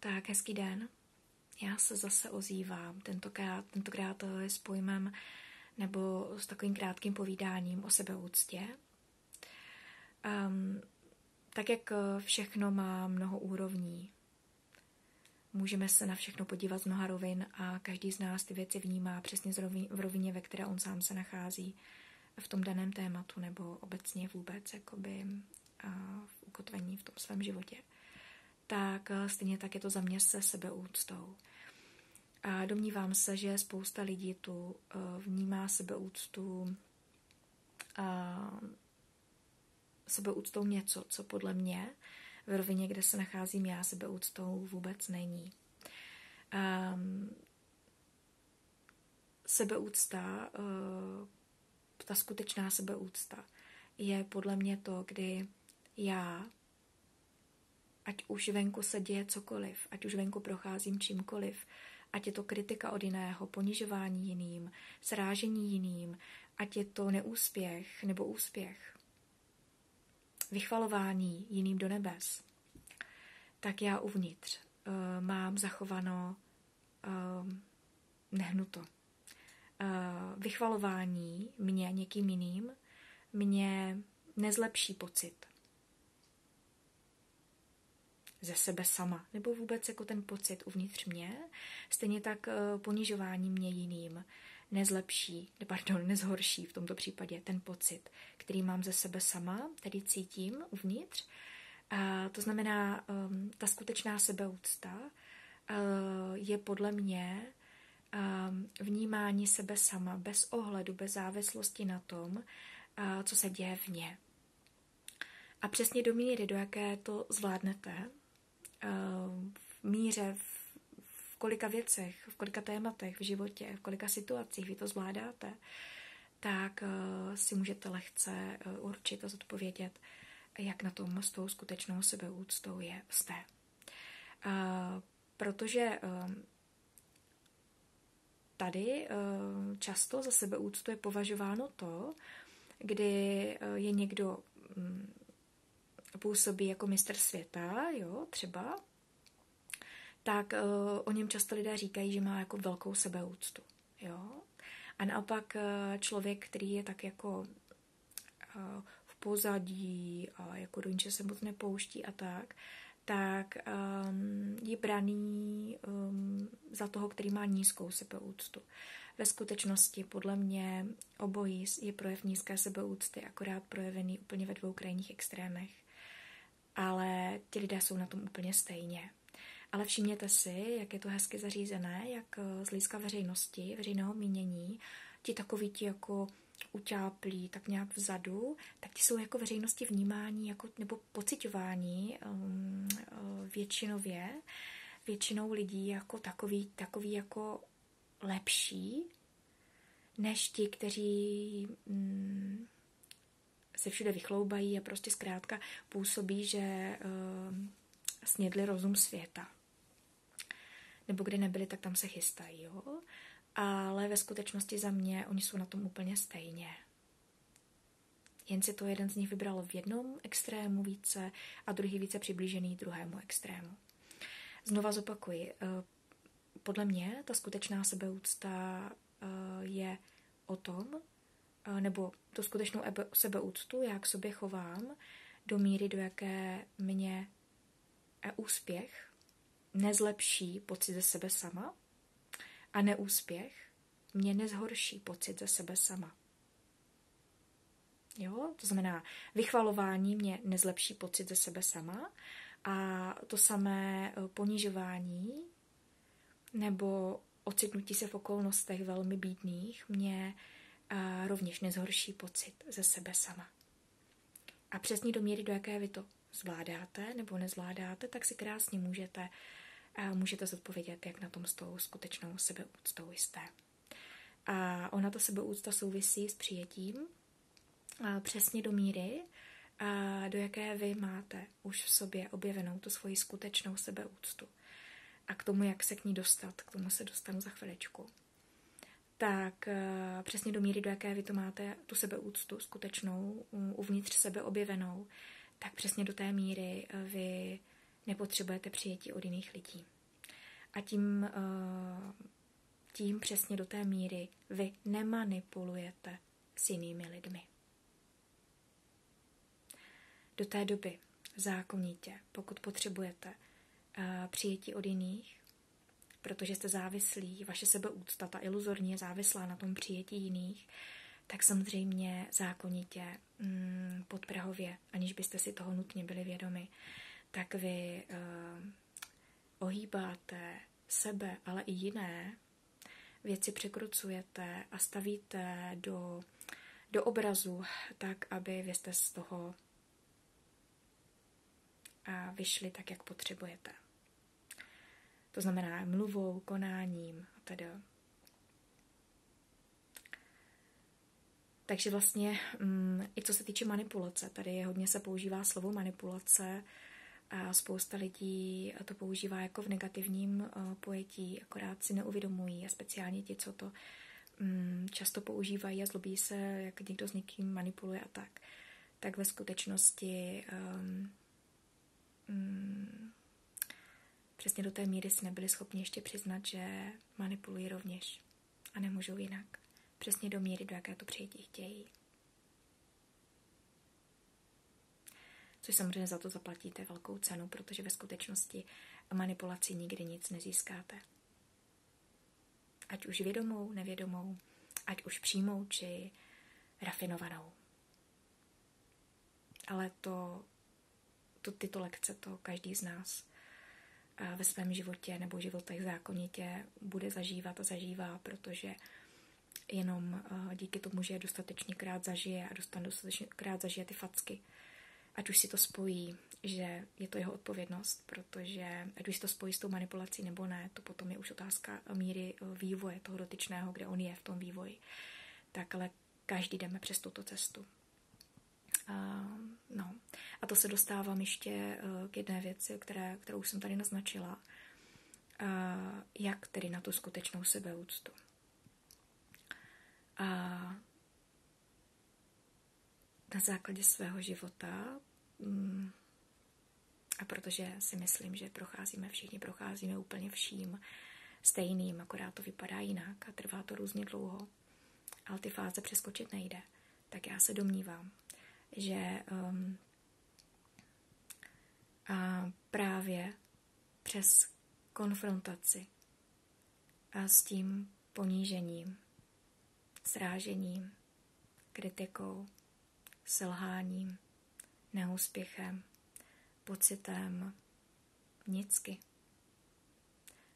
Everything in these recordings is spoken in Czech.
Tak hezký den. Já se zase ozývám, tentokrát s pojmem nebo s takovým krátkým povídáním o sebeúctě. Tak jak všechno má mnoho úrovní, můžeme se na všechno podívat z mnoha rovin a každý z nás ty věci vnímá přesně v rovině, ve které on sám se nachází v tom daném tématu nebo obecně vůbec jakoby v ukotvení v tom svém životě. Tak stejně tak je to za mě se sebeúctou. A domnívám se, že spousta lidí tu vnímá sebeúctou něco, co podle mě v rovině, kde se nacházím já, sebeúctou vůbec není. Sebeúcta, ta skutečná sebeúcta, je podle mě to, kdy já, ať už venku se děje cokoliv, ať už venku procházím čímkoliv, ať je to kritika od jiného, ponižování jiným, srážení jiným, ať je to neúspěch nebo úspěch, vychvalování jiným do nebes, tak já uvnitř mám zachováno nehnuto. Vychvalování mě někým jiným mě nezlepší pocit ze sebe sama, nebo vůbec jako ten pocit uvnitř mě, stejně tak ponižování mě jiným nezhorší v tomto případě ten pocit, který mám ze sebe sama, který cítím uvnitř. A to znamená, ta skutečná sebeúcta je podle mě vnímání sebe sama, bez ohledu, bez závislosti na tom, co se děje v mně. A přesně do míry, do jaké to zvládnete, v míře, v kolika věcech, v kolika tématech v životě, v kolika situacích vy to zvládáte, tak si můžete lehce určit a zodpovědět, jak na tom s tou skutečnou sebeúctou jste. Protože tady často za sebeúctu je považováno to, kdy je někdo působí jako mistr světa, jo, třeba, tak o něm často lidé říkají, že má jako velkou sebeúctu, jo. A naopak člověk, který je tak jako v pozadí a jako do ničeho se moc nepouští a tak je braný za toho, který má nízkou sebeúctu. Ve skutečnosti podle mě obojí je projev nízké sebeúcty, akorát projevený úplně ve dvou krajních extrémech. Ale ti lidé jsou na tom úplně stejně. Ale všimněte si, jak je to hezky zařízené, jak z hlediska veřejnosti, veřejného mínění, ti takoví ti jako utáplí tak nějak vzadu, tak ti jsou jako veřejnosti vnímání jako, nebo pociťování většinou lidí jako takový jako lepší, než ti, kteří se všude vychloubají a prostě zkrátka působí, že snědli rozum světa. Nebo kde nebyli, tak tam se chystají, jo? Ale ve skutečnosti za mě oni jsou na tom úplně stejně. Jen si to jeden z nich vybral v jednom extrému více a druhý více přiblížený druhému extrému. Znova zopakuji, podle mě ta skutečná sebeúcta je o tom, nebo tu skutečnou sebeúctu já k sobě chovám do míry, do jaké mě úspěch nezlepší pocit ze sebe sama a neúspěch mě nezhorší pocit ze sebe sama. Jo? To znamená, vychvalování mě nezlepší pocit ze sebe sama a to samé ponižování nebo ocitnutí se v okolnostech velmi bídných mě rovněž nezhorší pocit ze sebe sama. A přesně do míry, do jaké vy to zvládáte nebo nezvládáte, tak si krásně můžete zodpovědět, jak na tom s tou skutečnou sebeúctou jste. A ona ta sebeúcta souvisí s přijetím přesně do míry, do jaké vy máte už v sobě objevenou tu svoji skutečnou sebeúctu. A k tomu, jak se k ní dostat, k tomu se dostanu za chviličku. Tak přesně do míry, do jaké vy to máte, tu sebeúctu skutečnou, uvnitř sebe objevenou, tak přesně do té míry vy nepotřebujete přijetí od jiných lidí. A tím přesně do té míry vy nemanipulujete s jinými lidmi. Do té doby zákonitě, pokud potřebujete přijetí od jiných, protože jste závislí, vaše sebeúcta, ta iluzorní je závislá na tom přijetí jiných, tak samozřejmě zákonitě podprahově, aniž byste si toho nutně byli vědomi, tak vy ohýbáte sebe, ale i jiné, věci překrucujete a stavíte do obrazu tak, aby vy jste z toho vyšli tak, jak potřebujete. To znamená mluvou, konáním a tedy. Takže vlastně i co se týče manipulace, tady hodně se používá slovo manipulace a spousta lidí to používá jako v negativním pojetí, akorát si neuvědomují a speciálně ti, co to často používají a zlobí se, jak někdo s někým manipuluje a tak ve skutečnosti přesně do té míry si nebyli schopni ještě přiznat, že manipulují rovněž a nemůžou jinak. Přesně do míry, do jaké to přijetí chtějí. Což samozřejmě za to zaplatíte velkou cenu, protože ve skutečnosti manipulací nikdy nic nezískáte. Ať už vědomou, nevědomou, ať už přímou, či rafinovanou. Ale tyto lekce to každý z nás ve svém životě nebo životech zákonitě bude zažívat a zažívá, protože jenom díky tomu, že je dostatečněkrát zažije a dostatečněkrát zažije ty facky, ať už si to spojí, že je to jeho odpovědnost, protože ať už si to spojí s tou manipulací nebo ne, to potom je už otázka míry vývoje toho dotyčného, kde on je v tom vývoji. Tak ale každý jdeme přes tuto cestu. A to se dostávám ještě k jedné věci, kterou jsem tady naznačila. Jak tedy na tu skutečnou sebeúctu. A na základě svého života, a protože si myslím, že všichni procházíme úplně vším stejným, akorát to vypadá jinak a trvá to různě dlouho, ale ty fáze přeskočit nejde, tak já se domnívám, že právě přes konfrontaci a s tím ponížením, srážením, kritikou, selháním, neúspěchem, pocitem nicky.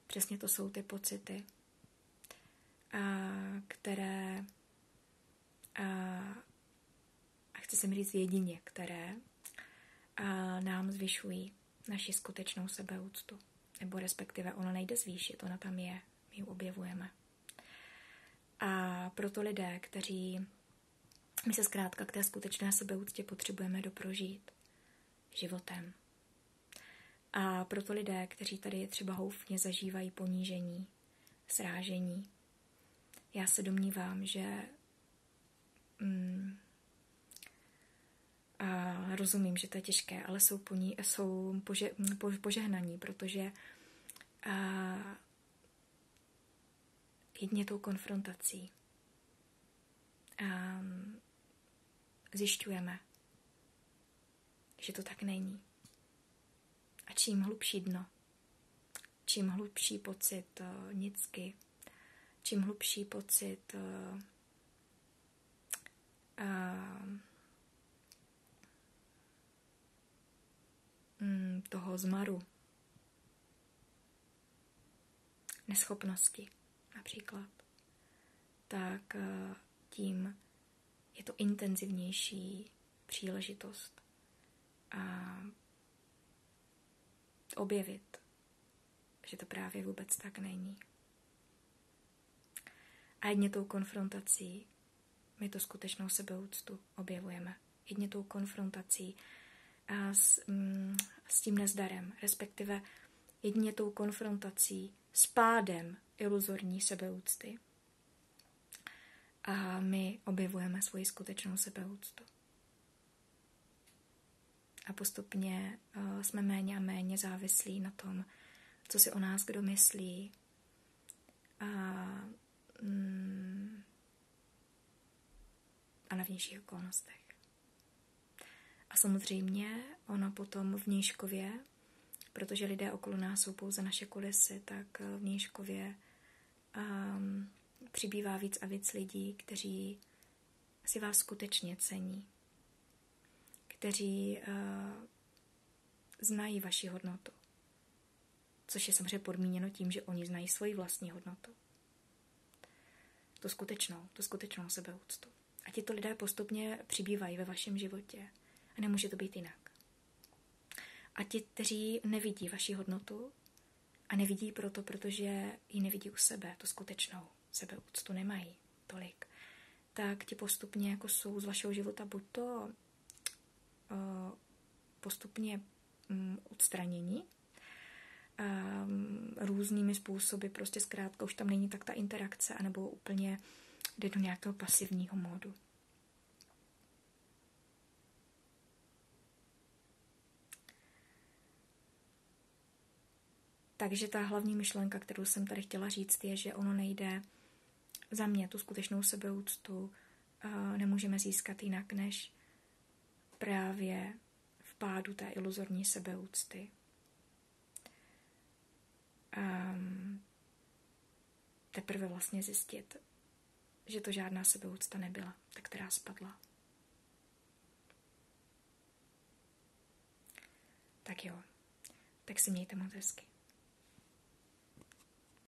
Přesně to jsou ty pocity, které a chci se mi říct jedině, které nám zvyšují naši skutečnou sebeúctu. Nebo respektive ona nejde zvýšit, ona tam je, my ji objevujeme. A proto lidé, my se zkrátka k té skutečné sebeúctě potřebujeme doprožít životem. A proto lidé, kteří tady třeba houfně zažívají ponížení, srážení, já se domnívám, že a rozumím, že to je těžké, ale jsou požehnaní, protože jedině tou konfrontací zjišťujeme, že to tak není. A čím hlubší dno, čím hlubší pocit nicky, čím hlubší pocit toho zmaru, neschopnosti například, tak tím je to intenzivnější příležitost objevit, že to právě vůbec tak není. A jedně tou konfrontací my tu skutečnou sebeúctu objevujeme. Jedně tou konfrontací s tím nezdarem, respektive jedině tou konfrontací s pádem iluzorní sebeúcty. A my objevujeme svoji skutečnou sebeúctu. A postupně jsme méně a méně závislí na tom, co si o nás kdo myslí. A na vnějších okolnostech. A samozřejmě ono potom v Mníškově, protože lidé okolo nás jsou pouze naše kulisy, tak v Mníškově přibývá víc a víc lidí, kteří si vás skutečně cení, kteří znají vaši hodnotu, což je samozřejmě podmíněno tím, že oni znají svoji vlastní hodnotu. Tu skutečnou sebeúctu. A tito lidé postupně přibývají ve vašem životě. A nemůže to být jinak. A ti, kteří nevidí vaši hodnotu a nevidí proto, protože ji nevidí u sebe, tu skutečnou sebeúctu nemají tolik, tak ti postupně jako jsou z vašeho života buď to postupně odstranění různými způsoby, prostě zkrátka už tam není tak ta interakce, anebo úplně jde do nějakého pasivního módu. Takže ta hlavní myšlenka, kterou jsem tady chtěla říct, je, že ono nejde za mě tu skutečnou sebeúctu nemůžeme získat jinak, než právě v pádu té iluzorní sebeúcty. Teprve vlastně zjistit, že to žádná sebeúcta nebyla, ta, která spadla. Tak jo, tak si mějte moc hezky.